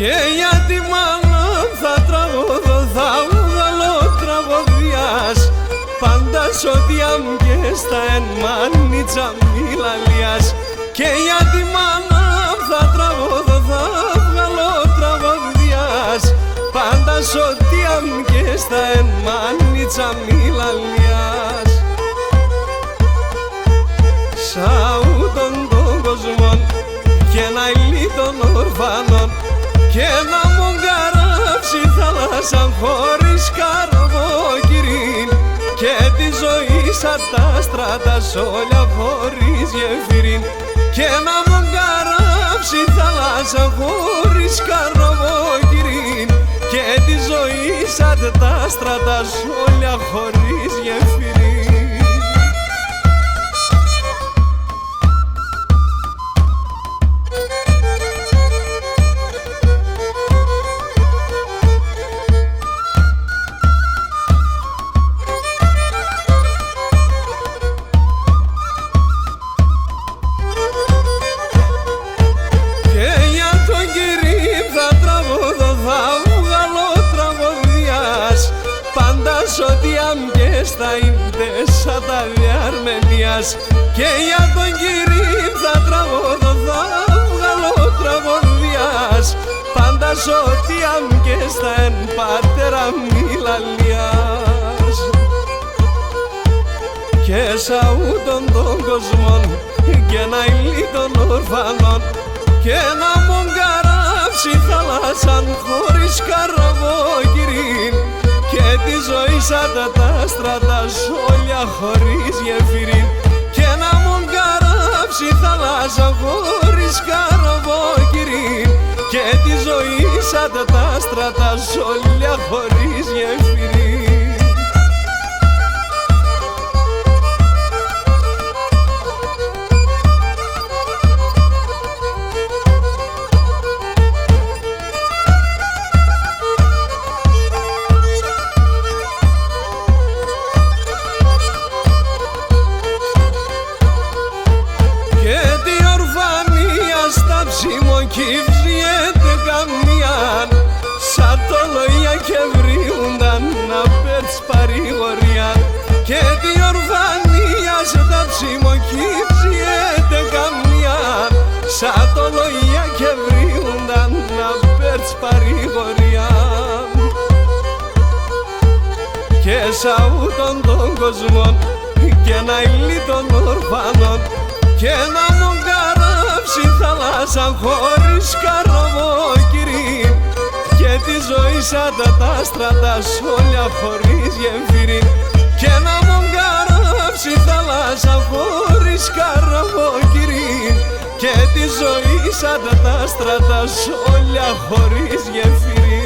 Και γιατί μάλλον θα τραγουδώ, θα βγάλω τραγωδιάς. Πάντα σ' ό,τι αμκές τα εν μάνιτσα μιλαλιάς. Και γιατί μάλλον θα τραγουδώ, θα βγάλω τραγωδιάς. Πάντα σ' ό,τι αμκές τα εν μάνιτσα μιλαλιάς. Σαούτον των κοσμών και να ηλί των ορφανών και να μου καράψει θάλασσα χωρίς καρβόκυριν και τη ζωή σαν τα στράτα σόλια χωρίς γεφυριν και να μου καράψει θάλασσα χωρίς καρβόκυριν και τη ζωή σαν τα στράτα σόλια χωρίς γεφυριν. Σ' ό,τι αμκές θα είναι σαν τα διαρμενίας και για τον Κυρίμ θα τραγωδώ, θα βγάλω τραγωδιάς. Πάντα σ' ό,τι αμκές θα εν πατέρα μιλαλιάς. Και σαούτον των κοσμών και να ηλί των ορφανών και να μου καράψει θάλασσαν χωρίς καραβόκυριν και τη ζωή σαν τα στράτα σόλια χωρίς γεφυριν και να μου καράψει θάλασσα χωρίς καραβόκυριν και τη ζωή σαν τα στράτα σόλια χωρίς γεφυριν. Κυβριέται καμιάν σαν το λόγια και βρίουνταν να πέρτς παρηγοριά και τη ορφανία στα ψήμο κυβριέται καμιάν σαν το λόγια και βρίουνταν να πέρτς παρηγοριά και σαούτον των κοσμών και να ηλί των ορφανών και να μου καράψει θάλασσα χωρίς καραβόκυριν και τη ζωή σαν τα στράτα σόλια χωρίς γεφυριν και να μου καράψει θάλασσα χωρίς καραβόκυριν και τη ζωή σαν τα στράτα σόλια χωρίς γεφυριν.